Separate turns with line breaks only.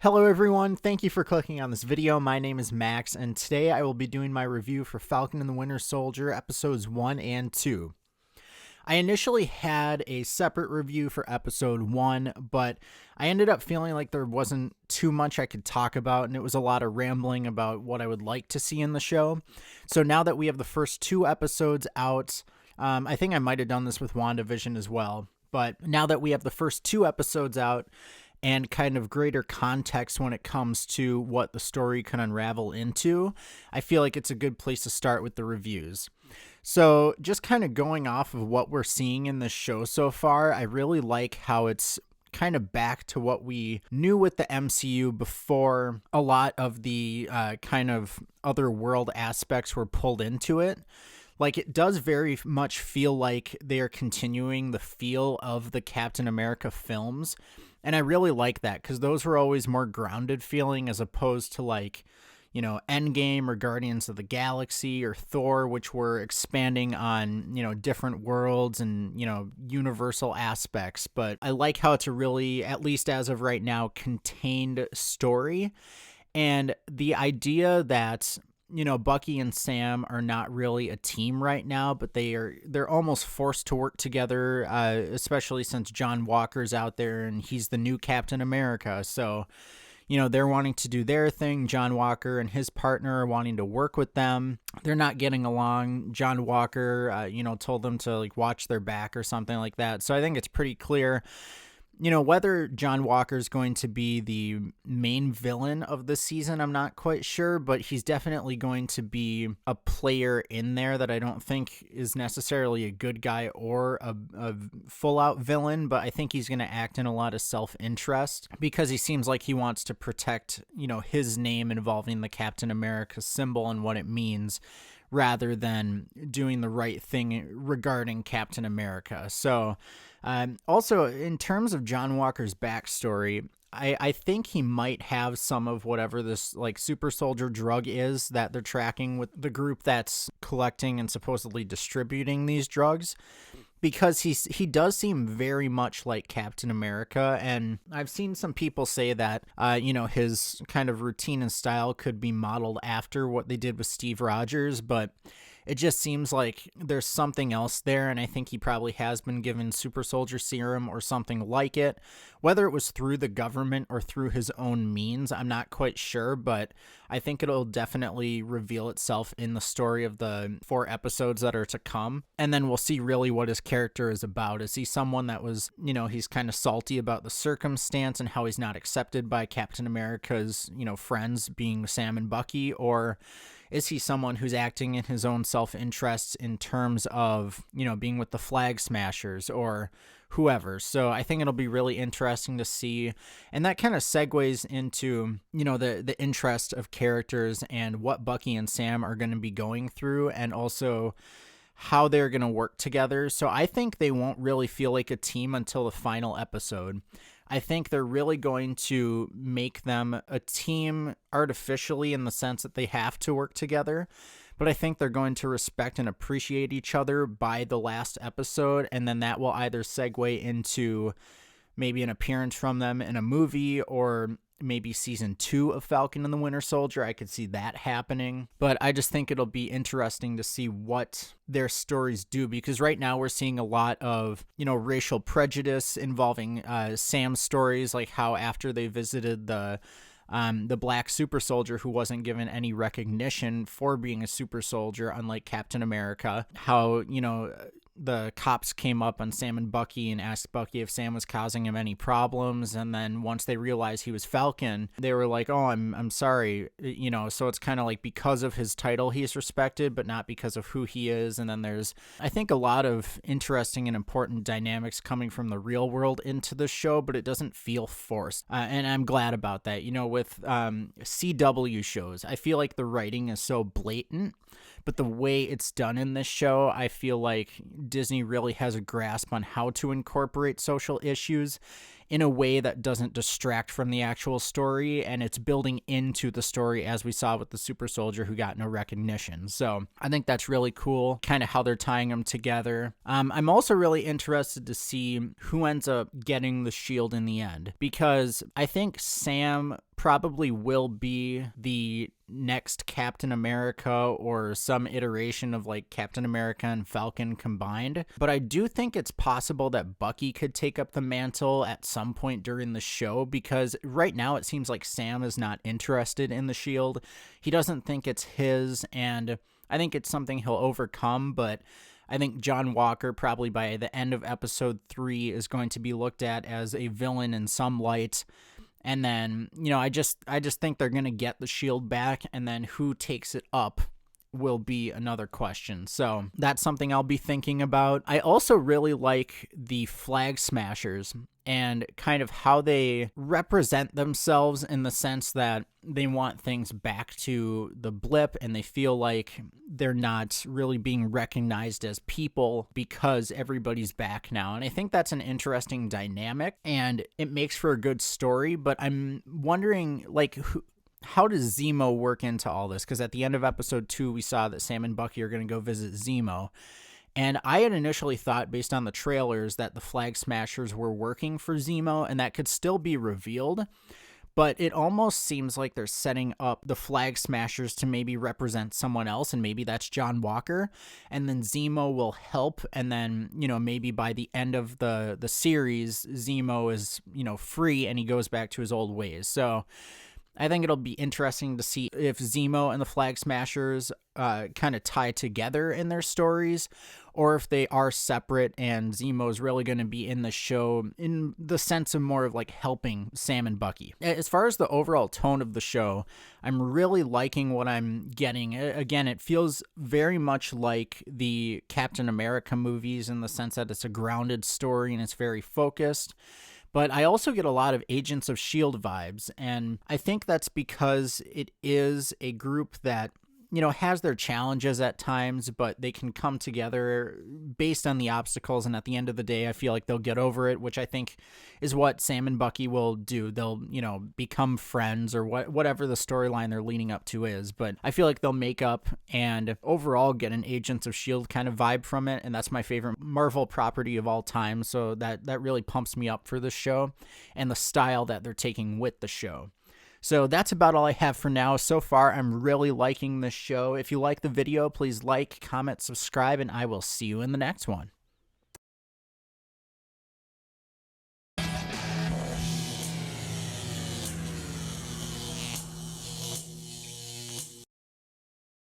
Hello everyone, thank you for clicking on this video. My name is Max, and today I will be doing my review for Falcon and the Winter Soldier episodes 1 and 2. I initially had a separate review for episode 1, but I ended up feeling like there wasn't too much I could talk about, and it was a lot of rambling about what I would like to see in the show. So now that we have the first 2 episodes out, I think I might have done this with WandaVision as well, but now that we have the first 2 episodes out, and kind of greater context when it comes to what the story can unravel into, I feel like it's a good place to start with the reviews. So just kind of going off of what we're seeing in this show so far, I really like how it's kind of back to what we knew with the MCU before a lot of the kind of other world aspects were pulled into it. Like, it does very much feel like they are continuing the feel of the Captain America films. And I really like that because those were always more grounded feeling as opposed to like, you know, Endgame or Guardians of the Galaxy or Thor, which were expanding on, you know, different worlds and, you know, universal aspects. But I like how it's a really, at least as of right now, contained story. And the idea that, you know, Bucky and Sam are not really a team right now, but they're almost forced to work together, especially since John Walker's out there and he's the new Captain America. So, you know, they're wanting to do their thing. John Walker and his partner are wanting to work with them. They're not getting along. John Walker, you know, told them to like watch their back or something like that. So I think it's pretty clear. You know, whether John Walker is going to be the main villain of the season, I'm not quite sure, but he's definitely going to be a player in there that I don't think is necessarily a good guy or a full-out villain, but I think he's going to act in a lot of self-interest because he seems like he wants to protect, you know, his name involving the Captain America symbol and what it means, rather than doing the right thing regarding Captain America. So, also, in terms of John Walker's backstory, I think he might have some of whatever this like super soldier drug is that they're tracking with the group that's collecting and supposedly distributing these drugs, because he does seem very much like Captain America. And I've seen some people say that, you know, his kind of routine and style could be modeled after what they did with Steve Rogers, but it just seems like there's something else there, and I think he probably has been given super soldier serum or something like it. Whether it was through the government or through his own means, I'm not quite sure, but I think it'll definitely reveal itself in the story of the 4 episodes that are to come, and then we'll see really what his character is about. Is he someone that was, you know, he's kind of salty about the circumstance and how he's not accepted by Captain America's, you know, friends being Sam and Bucky, or is he someone who's acting in his own self-interest in terms of, you know, being with the Flag Smashers or whoever? So I think it'll be really interesting to see. And that kind of segues into, you know, the interest of characters and what Bucky and Sam are going to be going through, and also how they're going to work together. So I think they won't really feel like a team until the final episode. I think they're really going to make them a team artificially in the sense that they have to work together. But I think they're going to respect and appreciate each other by the last episode. And then that will either segue into maybe an appearance from them in a movie, or maybe season 2 of Falcon and the Winter Soldier. I could see that happening. But I just think it'll be interesting to see what their stories do, because right now we're seeing a lot of, you know, racial prejudice involving Sam's stories, like how after they visited the black super soldier who wasn't given any recognition for being a super soldier, unlike Captain America, how, you know, the cops came up on Sam and Bucky and asked Bucky if Sam was causing him any problems, and then once they realized he was Falcon, they were like, oh, I'm sorry, you know. So it's kind of like because of his title he's respected, but not because of who he is. And then there's, I think, a lot of interesting and important dynamics coming from the real world into the show, but it doesn't feel forced, and I'm glad about that. You know, with CW shows, I feel like the writing is so blatant but the way it's done in this show, I feel like Disney really has a grasp on how to incorporate social issues in a way that doesn't distract from the actual story, and it's building into the story, as we saw with the super soldier who got no recognition. So I think that's really cool, kind of how they're tying them together. I'm also really interested to see who ends up getting the shield in the end, because I think Sam probably will be the next Captain America or some iteration of like Captain America and Falcon combined. But I do think it's possible that Bucky could take up the mantle at some point during the show, because right now it seems like Sam is not interested in the shield. He doesn't think it's his, and I think it's something he'll overcome, but I think John Walker probably by the end of episode 3 is going to be looked at as a villain in some light. And then, I just think they're going to get the shield back, and then who takes it up will be another question. So that's something I'll be thinking about. I also really like the Flag Smashers and kind of how they represent themselves, in the sense that they want things back to the blip, and they feel like they're not really being recognized as people because everybody's back now. And I think that's an interesting dynamic, and it makes for a good story, but I'm wondering, like, how does Zemo work into all this? Because at the end of episode 2, we saw that Sam and Bucky are going to go visit Zemo. And I had initially thought, based on the trailers, that the Flag Smashers were working for Zemo, and that could still be revealed. But it almost seems like they're setting up the Flag Smashers to maybe represent someone else, and maybe that's John Walker. And then Zemo will help, and then, maybe by the end of the series, Zemo is, free, and he goes back to his old ways. So I think it'll be interesting to see if Zemo and the Flag Smashers kind of tie together in their stories, or if they are separate and Zemo is really going to be in the show in the sense of more of like helping Sam and Bucky. As far as the overall tone of the show, I'm really liking what I'm getting. Again, it feels very much like the Captain America movies, in the sense that it's a grounded story and it's very focused. But I also get a lot of Agents of S.H.I.E.L.D. vibes, and I think that's because it is a group that, has their challenges at times, but they can come together based on the obstacles, and at the end of the day, I feel like they'll get over it, which I think is what Sam and Bucky will do. They'll, become friends, or whatever the storyline they're leading up to is, but I feel like they'll make up and overall get an Agents of S.H.I.E.L.D. kind of vibe from it, and that's my favorite Marvel property of all time, so that really pumps me up for this show and the style that they're taking with the show. So that's about all I have for now. So far, I'm really liking this show. If you like the video, please like, comment, subscribe, and I will see you in the next one.